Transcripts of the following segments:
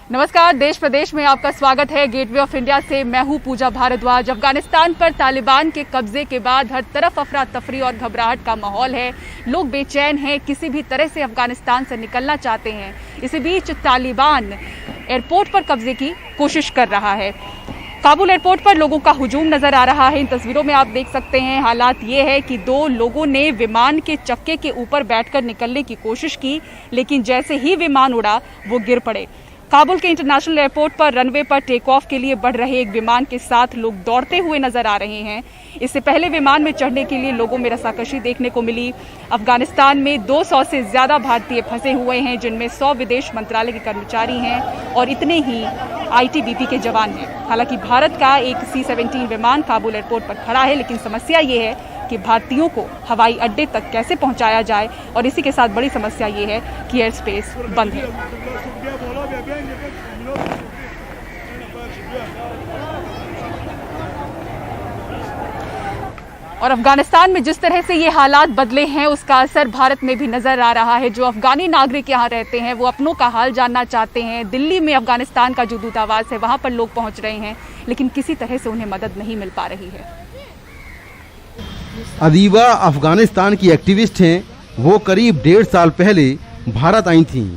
नमस्कार, देश प्रदेश में आपका स्वागत है। गेटवे ऑफ इंडिया से मैं हूं पूजा भारद्वाज। अफगानिस्तान पर तालिबान के कब्जे के बाद हर तरफ अफरा तफरी और घबराहट का माहौल है। लोग बेचैन हैं, किसी भी तरह से अफगानिस्तान से निकलना चाहते हैं। इसी बीच तालिबान एयरपोर्ट पर कब्जे की कोशिश कर रहा है। काबुल एयरपोर्ट पर लोगों का हुजूम नजर आ रहा है। इन तस्वीरों में आप देख सकते हैं। हालात ये है कि दो लोगों ने विमान के चक्के के ऊपर बैठकर निकलने की कोशिश की, लेकिन जैसे ही विमान उड़ा वो गिर पड़े। काबुल के इंटरनेशनल एयरपोर्ट पर रनवे पर टेक ऑफ के लिए बढ़ रहे एक विमान के साथ लोग दौड़ते हुए नजर आ रहे हैं। इससे पहले विमान में चढ़ने के लिए लोगों में रसाकशी देखने को मिली। अफगानिस्तान में 200 से ज्यादा भारतीय फंसे हुए हैं, जिनमें 100 विदेश मंत्रालय के कर्मचारी हैं और इतने ही आईटीबीपी के जवान हैं। हालांकि भारत का एक C-17 विमान काबुल एयरपोर्ट पर खड़ा है, लेकिन समस्या ये है कि भारतीयों को हवाई अड्डे तक कैसे पहुंचाया जाए, और इसी के साथ बड़ी समस्या ये है कि एयर स्पेस बंद है। और अफगानिस्तान में जिस तरह से ये हालात बदले हैं, उसका असर भारत में भी नजर आ रहा है। जो अफगानी नागरिक यहाँ रहते हैं वो अपनों का हाल जानना चाहते हैं। दिल्ली में अफगानिस्तान का जो दूतावास है वहाँ पर लोग पहुँच रहे हैं, लेकिन किसी तरह से उन्हें मदद नहीं मिल पा रही है। अदीबा अफगानिस्तान की एक्टिविस्ट हैं। वो करीब 1.5 साल पहले भारत आई थीं।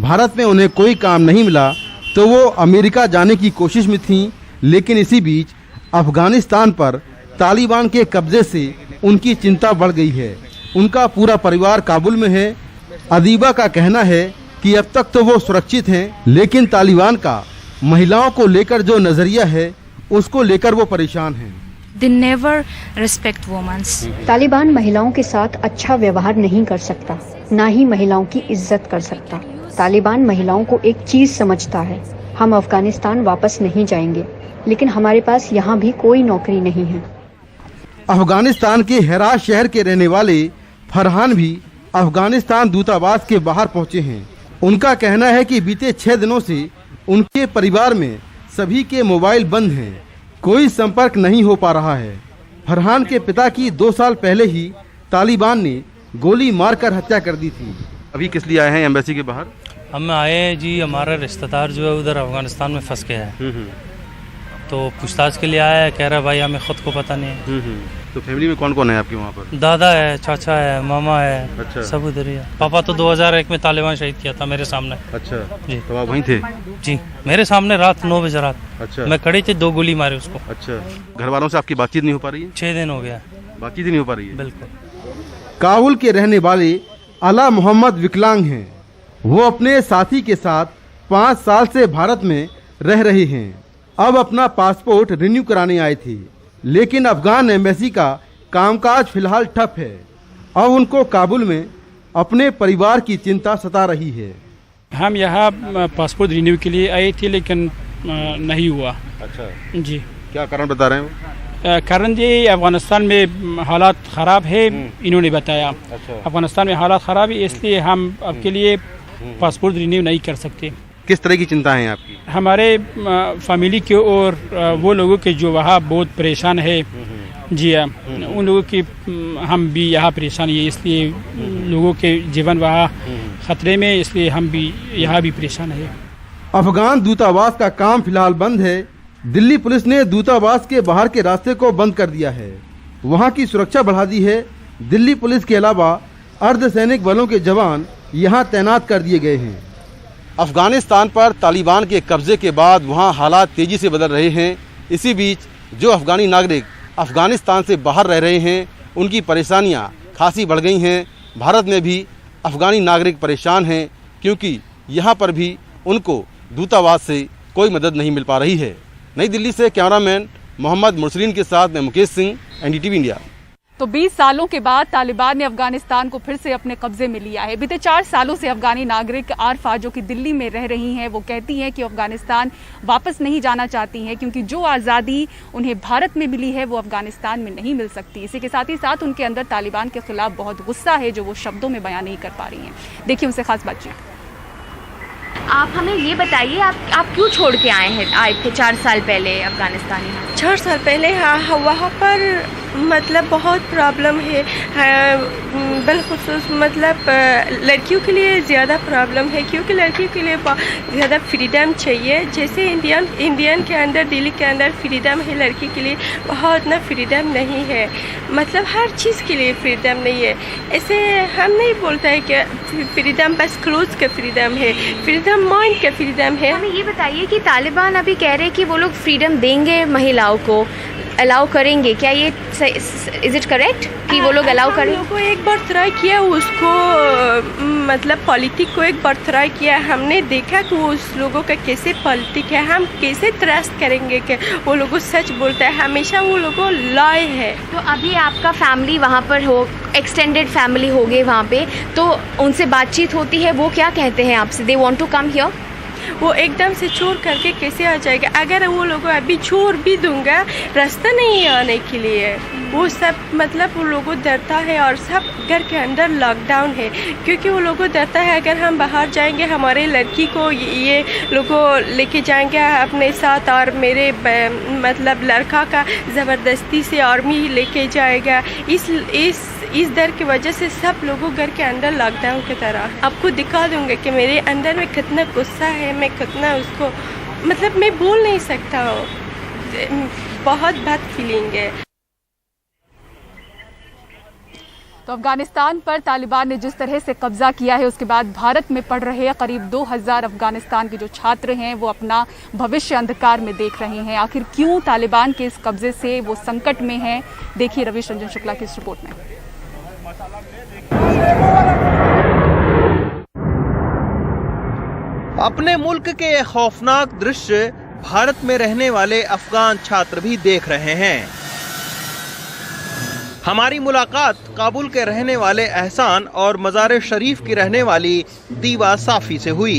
भारत में उन्हें कोई काम नहीं मिला तो वो अमेरिका जाने की कोशिश में थीं, लेकिन इसी बीच अफगानिस्तान पर तालिबान के कब्जे से उनकी चिंता बढ़ गई है। उनका पूरा परिवार काबुल में है। अदीबा का कहना है कि अब तक तो वो सुरक्षित हैं, लेकिन तालिबान का महिलाओं को लेकर जो नजरिया है उसको लेकर वो परेशान हैं। They never respect women. Taliban महिलाओं के साथ अच्छा व्यवहार नहीं कर सकता, ना ही महिलाओं की इज्जत कर सकता। तालिबान महिलाओं को एक चीज समझता है। हम अफगानिस्तान वापस नहीं जाएंगे, लेकिन हमारे पास यहाँ भी कोई नौकरी नहीं है। अफगानिस्तान के हेरात शहर के रहने वाले फरहान भी अफगानिस्तान दूतावास के बाहर पहुंचे हैं। उनका कहना है कि बीते 6 दिनों से उनके परिवार में सभी के मोबाइल बंद हैं, कोई संपर्क नहीं हो पा रहा है। फरहान के पिता की 2 साल पहले ही तालिबान ने गोली मारकर हत्या कर दी थी। अभी किस लिए आए हैं एम्बेसी के बाहर? हम आए हैं जी, हमारा रिश्तेदार जो है उधर अफगानिस्तान में फंस गया है, तो पूछताछ के लिए आया है। कह रहा भाई हमें खुद को पता नहीं है। तो फैमिली में कौन कौन है आपके वहाँ पर? दादा है, चाचा है, मामा है। अच्छा। सब उधर ही है। पापा तो 2001 में तालिबान शहीद किया था मेरे सामने। अच्छा जी। तो आप वहीं थे? जी, मेरे सामने रात 9 बजे रात। अच्छा। मैं खड़ी थी, 2 गोली मारी उसको। अच्छा, घर वालों से आपकी बातचीत नहीं हो पा रही है? 6 दिन हो गया। बातचीत ही नहीं हो पा रही है? बिल्कुल। काबुल के रहने वाले अला मोहम्मद विकलांग हैं। वो अपने साथी के साथ 5 साल से भारत में रह रहे हैं। अब अपना पासपोर्ट रिन्यू कराने आए थे, लेकिन अफगान एम्बेसी का कामकाज फिलहाल ठप है। अब उनको काबुल में अपने परिवार की चिंता सता रही है। हम यहाँ पासपोर्ट रिन्यू के लिए आए थे, लेकिन नहीं हुआ। अच्छा जी। क्या कारण बता रहे हैं? कारण ये अफगानिस्तान में हालात ख़राब है, इन्होंने बताया। अच्छा। अफगानिस्तान में हालात ख़राब है, इसलिए हम आपके लिए पासपोर्ट रिन्यू नहीं कर सकते। किस तरह की चिंता है आपकी? हमारे फैमिली के और वो लोगों के जो वहाँ बहुत परेशान है। जी हाँ, उन लोगों की हम भी यहाँ परेशान है, इसलिए लोगों के जीवन वहाँ खतरे में, इसलिए हम भी यहाँ भी परेशान है। अफगान दूतावास का काम फिलहाल बंद है। दिल्ली पुलिस ने दूतावास के बाहर के रास्ते को बंद कर दिया है। वहाँ की सुरक्षा बढ़ा दी है। दिल्ली पुलिस के अलावा अर्धसैनिक बलों के जवान यहाँ तैनात कर दिए गए हैं। अफगानिस्तान पर तालिबान के कब्जे के बाद वहाँ हालात तेजी से बदल रहे हैं। इसी बीच जो अफगानी नागरिक अफगानिस्तान से बाहर रह रहे हैं, उनकी परेशानियाँ खासी बढ़ गई हैं। भारत में भी अफगानी नागरिक परेशान हैं, क्योंकि यहाँ पर भी उनको दूतावास से कोई मदद नहीं मिल पा रही है। नई दिल्ली से कैमरामैन मोहम्मद मुरसलीन के साथ मैं मुकेश सिंह, NDTV इंडिया। तो 20 सालों के बाद तालिबान ने अफगानिस्तान को फिर से अपने कब्जे में लिया है। बीते 4 सालों से अफगानी नागरिक आरफा जो कि दिल्ली में रह रही हैं, वो कहती हैं कि अफगानिस्तान वापस नहीं जाना चाहती हैं, क्योंकि जो आज़ादी उन्हें भारत में मिली है वो अफगानिस्तान में नहीं मिल सकती। इसी के साथ ही साथ उनके अंदर तालिबान के खिलाफ बहुत गुस्सा है, जो वो शब्दों में बयान नहीं कर पा रही हैं। देखिए उनसे खास बातचीत। आप हमें ये बताइए, आप क्यों छोड़ के आए थे 4 साल पहले अफगानिस्तान? 4 साल पहले वहाँ पर मतलब बहुत प्रॉब्लम है, बिलखुसूस मतलब लड़कियों के लिए ज़्यादा प्रॉब्लम है, क्योंकि लड़कियों के लिए ज़्यादा फ्रीडम चाहिए। जैसे इंडियन के अंदर, दिल्ली के अंदर फ्रीडम है, लड़की के लिए बहुत ना फ्रीडम नहीं है, मतलब हर चीज़ के लिए फ्रीडम नहीं है। ऐसे हम नहीं बोलते हैं कि फ्रीडम बस क्लोथ का फ्रीडम है, फ्रीडम माइंड का फ्रीडम है। हमें ये बताइए कि तालिबान अभी कह रहे हैं कि वो लोग फ्रीडम देंगे, महिलाओं को अलाउ करेंगे, क्या ये इज इट करेक्ट कि वो लोग अलाउ करें? हम लोगों को एक बार ट्राई किया, उसको मतलब पॉलिटिक को एक बार ट्राई किया, हमने देखा कि वो उस लोगों का कैसे पॉलिटिक है, हम कैसे ट्रस्ट करेंगे कि वो लोगों सच बोलता है, हमेशा वो लोगों लॉय है। तो अभी आपका फैमिली वहाँ पर हो, एक्सटेंडेड फैमिली हो गए वहाँ पे, तो उनसे बातचीत होती है, वो क्या कहते हैं आपसे? They want to come here? वो एकदम से छोड़ करके कैसे आ जाएगा? अगर वो लोग अभी छोड़ भी दूंगा, रास्ता नहीं है आने के लिए, वो सब मतलब वो लोगों डरता है, और सब घर के अंदर लॉकडाउन है, क्योंकि वो लोगों डरता है अगर हम बाहर जाएंगे हमारे लड़की को ये लोगों लेके जाएंगे अपने साथ, और मेरे मतलब लड़का का ज़बरदस्ती से आर्मी लेके जाएगा। इस डर की वजह से सब लोगों घर के अंदर लॉकडाउन की तरह। आपको दिखा दूंगा कि मेरे अंदर में कितना गुस्सा है, मैं कितना उसको मतलब मैं बोल नहीं सकता हूँ, बहुत बद फीलिंग है। तो अफगानिस्तान पर तालिबान ने जिस तरह से कब्जा किया है, उसके बाद भारत में पढ़ रहे करीब 2000 अफगानिस्तान के जो छात्र हैं वो अपना भविष्य अंधकार में देख रहे हैं। आखिर क्यों तालिबान के इस कब्जे से वो संकट में हैं, देखिए रविश रंजन शुक्ला की इस रिपोर्ट में। अपने मुल्क के ये खौफनाक दृश्य भारत में रहने वाले अफगान छात्र भी देख रहे हैं। हमारी मुलाकात काबुल के रहने वाले एहसान और मज़ार शरीफ की रहने वाली दीवा साफी से हुई।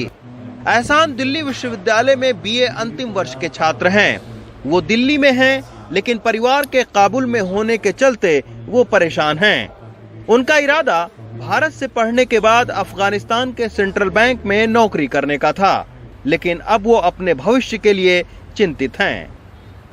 एहसान दिल्ली विश्वविद्यालय में बीए अंतिम वर्ष के छात्र हैं। वो दिल्ली में हैं, लेकिन परिवार के काबुल में होने के चलते वो परेशान हैं। उनका इरादा भारत से पढ़ने के बाद अफगानिस्तान के सेंट्रल बैंक में नौकरी करने का था, लेकिन अब वो अपने भविष्य के लिए चिंतित हैं।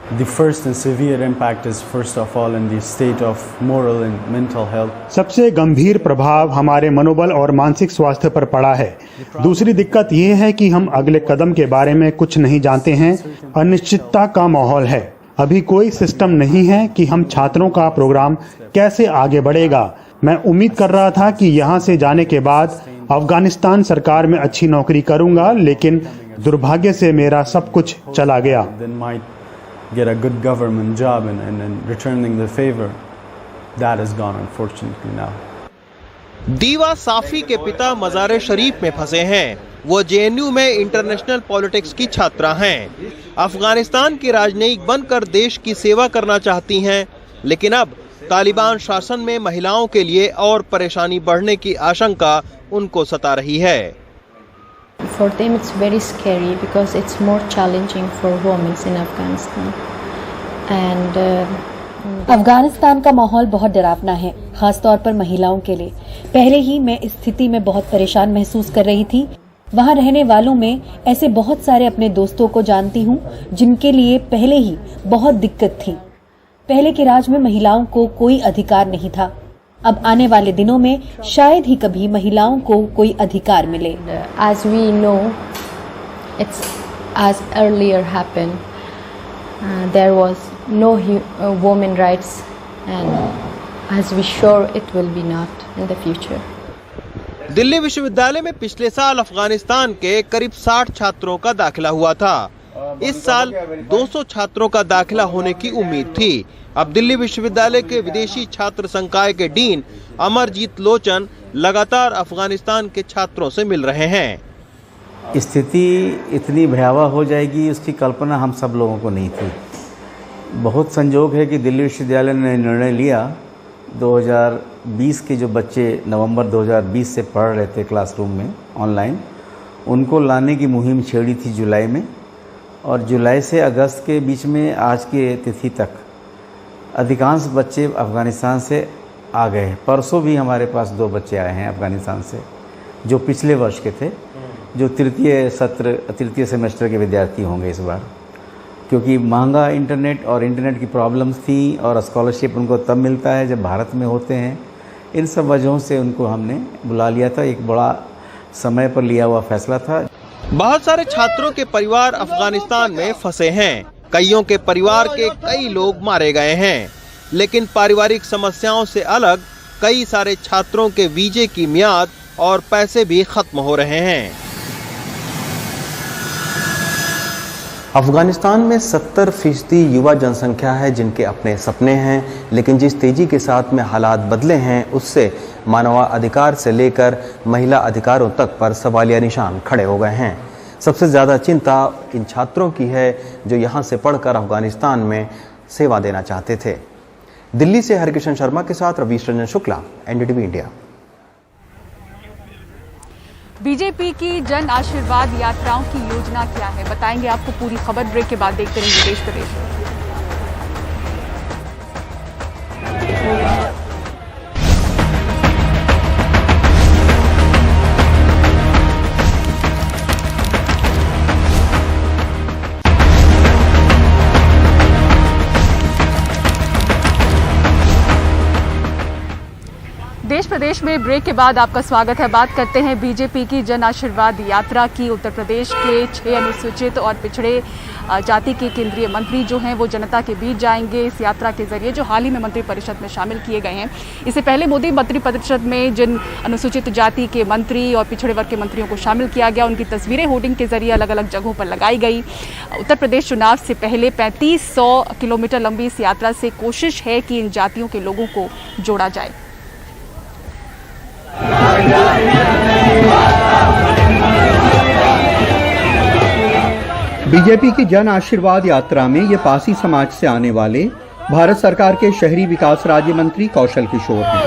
The first and severe impact is first of all in the state of moral and mental health. सबसे गंभीर प्रभाव हमारे मनोबल और मानसिक स्वास्थ्य पर पड़ा है। दूसरी दिक्कत ये है कि हम अगले कदम के बारे में कुछ नहीं जानते हैं। अनिश्चितता का माहौल है। अभी कोई सिस्टम नहीं है कि हम छात्रों का प्रोग्राम कैसे आगे बढ़ेगा। मैं उम्मीद कर रहा था कि यहाँ से जाने के बाद अफगानिस्तान सरकार में अच्छी नौकरी करूँगा, लेकिन दुर्भाग्य से मेरा सब कुछ चला गया। Get a good government job and returning the favor. That is gone unfortunately now. दीवा साफी के पिता मज़ार शरीफ में फंसे हैं। वो जेएनयू में इंटरनेशनल पॉलिटिक्स की छात्रा हैं। अफगानिस्तान की राजनयिक बनकर देश की सेवा करना चाहती हैं, लेकिन अब तालिबान शासन में महिलाओं के लिए और परेशानी बढ़ने की आशंका उनको सता रही है। For them it's very scary because it's more challenging for women in Afghanistan. And Afghanistan का माहौल बहुत डरावना है, खास तौर पर महिलाओं के लिए। पहले ही मैं इस स्थिति में बहुत परेशान महसूस कर रही थी। वहाँ रहने वालों में ऐसे बहुत सारे अपने दोस्तों को जानती हूँ जिनके लिए पहले ही बहुत दिक्कत थी। पहले के राज में महिलाओं को कोई अधिकार नहीं था। अब आने वाले दिनों में शायद ही कभी महिलाओं को कोई अधिकार मिले। As we know, it's as earlier happened. There was no women rights, and as we sure it will be not in the future. Delhi विश्वविद्यालय में पिछले साल अफगानिस्तान के करीब 60 छात्रों का दाखिला हुआ था। इस साल 200 छात्रों का दाखिला होने की उम्मीद थी। अब दिल्ली विश्वविद्यालय के विदेशी छात्र संकाय के डीन अमरजीत लोचन लगातार अफगानिस्तान के छात्रों से मिल रहे हैं। स्थिति इतनी भयावह हो जाएगी, उसकी कल्पना हम सब लोगों को नहीं थी। बहुत संजोग है कि दिल्ली विश्वविद्यालय ने निर्णय लिया, 2020 के जो बच्चे नवंबर 2020 से पढ़ रहे थे क्लासरूम में ऑनलाइन, उनको लाने की मुहिम छेड़ी थी जुलाई में, और जुलाई से अगस्त के बीच में आज के तिथि तक अधिकांश बच्चे अफ़गानिस्तान से आ गए। परसों भी हमारे पास 2 बच्चे आए हैं अफ़गानिस्तान से, जो पिछले वर्ष के थे, जो तृतीय सेमेस्टर के विद्यार्थी होंगे इस बार। क्योंकि महंगा इंटरनेट और इंटरनेट की प्रॉब्लम्स थी और स्कॉलरशिप उनको तब मिलता है जब भारत में होते हैं। इन सब वजहों से उनको हमने बुला लिया था। एक बड़ा समय पर लिया हुआ फैसला था। बहुत सारे छात्रों के परिवार अफगानिस्तान में फंसे हैं। कईयों के परिवार के कई लोग मारे गए हैं, लेकिन पारिवारिक समस्याओं से अलग कई सारे छात्रों के वीजे की मियाद और पैसे भी खत्म हो रहे हैं। अफगानिस्तान में 70% युवा जनसंख्या है जिनके अपने सपने हैं, लेकिन जिस तेजी के साथ में हालात बदले हैं उससे मानवाधिकार से लेकर महिला अधिकारों तक पर सवालिया निशान खड़े हो गए हैं। सबसे ज़्यादा चिंता इन छात्रों की है जो यहाँ से पढ़कर अफगानिस्तान में सेवा देना चाहते थे। दिल्ली से हरिकिशन शर्मा के साथ Ravish Ranjan Shukla, NDTV India. BJP की जन आशीर्वाद यात्राओं की योजना क्या है, बताएंगे आपको पूरी खबर। ब्रेक के बाद देखते रहिए देश प्रदेश। देश प्रदेश में ब्रेक के बाद आपका स्वागत है। बात करते हैं बीजेपी की जन आशीर्वाद यात्रा की। उत्तर प्रदेश के 6 अनुसूचित और पिछड़े जाति के केंद्रीय मंत्री जो हैं वो जनता के बीच जाएंगे इस यात्रा के जरिए, जो हाल ही में मंत्रिपरिषद में शामिल किए गए हैं। इससे पहले मोदी मंत्रिपरिषद में जिन अनुसूचित जाति के मंत्री और पिछड़े वर्ग के मंत्रियों को शामिल किया गया, उनकी तस्वीरें होर्डिंग के जरिए अलग अलग जगहों पर लगाई गई। उत्तर प्रदेश चुनाव से पहले 3500 किलोमीटर लंबी इस यात्रा से कोशिश है कि इन जातियों के लोगों को जोड़ा जाए। बीजेपी की जन आशीर्वाद यात्रा में ये पासी समाज से आने वाले भारत सरकार के शहरी विकास राज्य मंत्री कौशल किशोर हैं।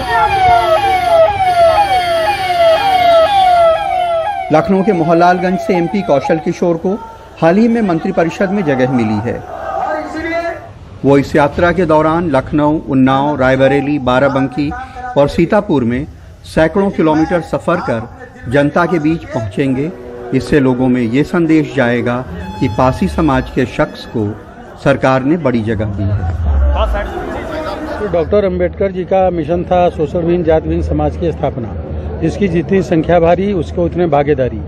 लखनऊ के मोहनलालगंज से एमपी कौशल किशोर को हाल ही में मंत्रिपरिषद में जगह मिली है। वो इस यात्रा के दौरान लखनऊ, उन्नाव, रायबरेली, बाराबंकी और सीतापुर में सैकड़ों किलोमीटर सफर कर जनता के बीच पहुंचेंगे। इससे लोगों में ये संदेश जाएगा कि पासी समाज के शख्स को सरकार ने बड़ी जगह दी है। तो डॉक्टर अंबेडकर जी का मिशन था शोषणविहीन जातिहीन समाज की स्थापना। जिसकी जितनी संख्या भारी उसको उतने भागीदारी।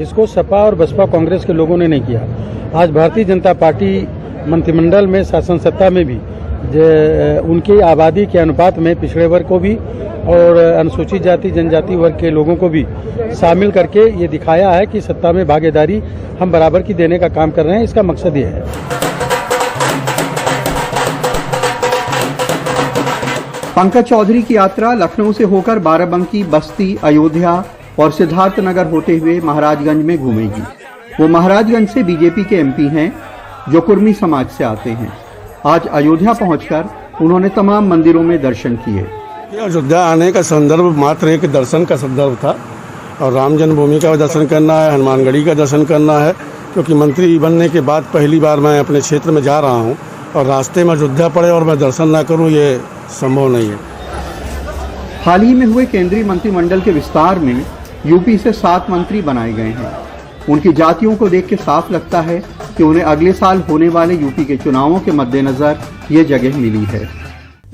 इसको सपा और बसपा कांग्रेस के लोगों ने नहीं किया। आज भारतीय जनता पार्टी मंत्रिमंडल में, शासन सत्ता में भी उनकी आबादी के अनुपात में पिछड़े वर्ग को भी और अनुसूचित जाति जनजाति वर्ग के लोगों को भी शामिल करके ये दिखाया है कि सत्ता में भागीदारी हम बराबर की देने का काम कर रहे हैं। इसका मकसद ये है। पंकज चौधरी की यात्रा लखनऊ से होकर बाराबंकी, बस्ती, अयोध्या और सिद्धार्थनगर होते हुए महाराजगंज में घूमेगी। वो महाराजगंज से बीजेपी के एमपी हैं जो कुर्मी समाज से आते हैं। आज अयोध्या पहुंचकर उन्होंने तमाम मंदिरों में दर्शन किए। अयोध्या आने का संदर्भ मात्र एक दर्शन का संदर्भ था और राम जन्मभूमि का दर्शन करना है, हनुमानगढ़ी का दर्शन करना है, क्योंकि मंत्री बनने के बाद पहली बार मैं अपने क्षेत्र में जा रहा हूं और रास्ते में अयोध्या पड़े और मैं दर्शन ना करूं, ये संभव नहीं है। हाल ही में हुए केंद्रीय मंत्रिमंडल के विस्तार में यूपी से 7 मंत्री बनाए गए हैं। उनकी जातियों को देख के साफ लगता है कि उन्हें अगले साल होने वाले यूपी के चुनावों के मद्देनजर ये जगह मिली है।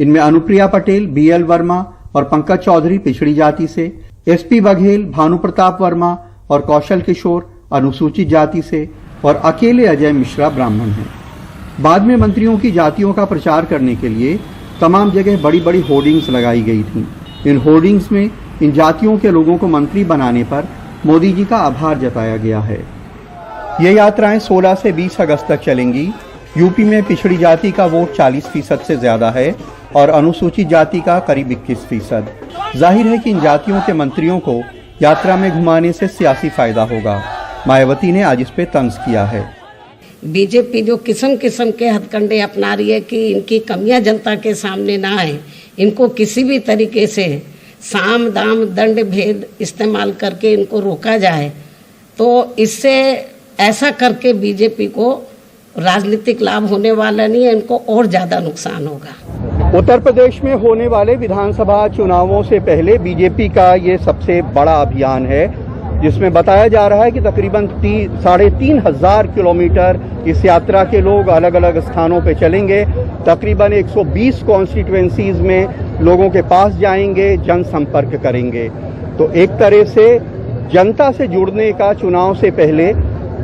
इनमें अनुप्रिया पटेल, बीएल वर्मा और पंकज चौधरी पिछड़ी जाति से, एसपी बघेल, भानु प्रताप वर्मा और कौशल किशोर अनुसूचित जाति से और अकेले अजय मिश्रा ब्राह्मण हैं। बाद में मंत्रियों की जातियों का प्रचार करने के लिए तमाम जगह बड़ी बड़ी होर्डिंग्स लगाई गई थी। इन होर्डिंग्स में इन जातियों के लोगों को मंत्री बनाने पर मोदी जी का आभार जताया गया है। ये यात्राएं 16 से 20 अगस्त तक चलेंगी। यूपी में पिछड़ी जाति का वोट 40% से ज्यादा है और अनुसूचित जाति का करीब 21%। जाहिर है कि इन जातियों के मंत्रियों को यात्रा में घुमाने से सियासी फायदा होगा। मायावती ने आज इस पे तंज किया है। बीजेपी जो किस्म किस्म के हथकंडे अपना रही है कि इनकी कमियां जनता के सामने ना आए, इनको किसी भी तरीके से साम दाम दंड भेद इस्तेमाल करके इनको रोका जाए, तो इससे ऐसा करके बीजेपी को राजनीतिक लाभ होने वाला नहीं है, इनको और ज्यादा नुकसान होगा। उत्तर प्रदेश में होने वाले विधानसभा चुनावों से पहले बीजेपी का ये सबसे बड़ा अभियान है जिसमें बताया जा रहा है कि तकरीबन 3,500 किलोमीटर इस यात्रा के लोग अलग अलग स्थानों पे चलेंगे। तकरीबन 120 कॉन्स्टिट्यूएंसीज में लोगों के पास जाएंगे, जनसंपर्क करेंगे। तो एक तरह से जनता से जुड़ने का चुनाव से पहले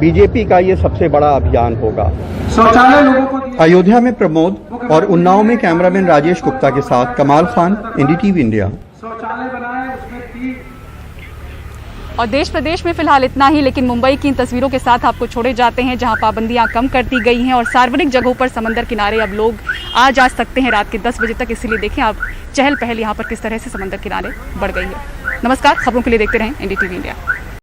बीजेपी का ये सबसे बड़ा अभियान होगा। शौचालय लोगों को अयोध्या में प्रमोद और उन्नाव में कैमरामैन राजेश गुप्ता के साथ कमाल खान, एनडीटीवी इंडिया। और देश प्रदेश में फिलहाल इतना ही, लेकिन मुंबई की इन तस्वीरों के साथ आपको छोड़े जाते हैं जहां पाबंदियां कम कर दी गई हैं और सार्वजनिक जगहों पर समंदर किनारे अब लोग आ जा सकते हैं रात के 10 बजे तक। इसीलिए देखें आप चहल पहल यहाँ पर किस तरह से समंदर किनारे बढ़ गई है। नमस्कार, खबरों के लिए देखते रहें एनडीटीवी इंडिया।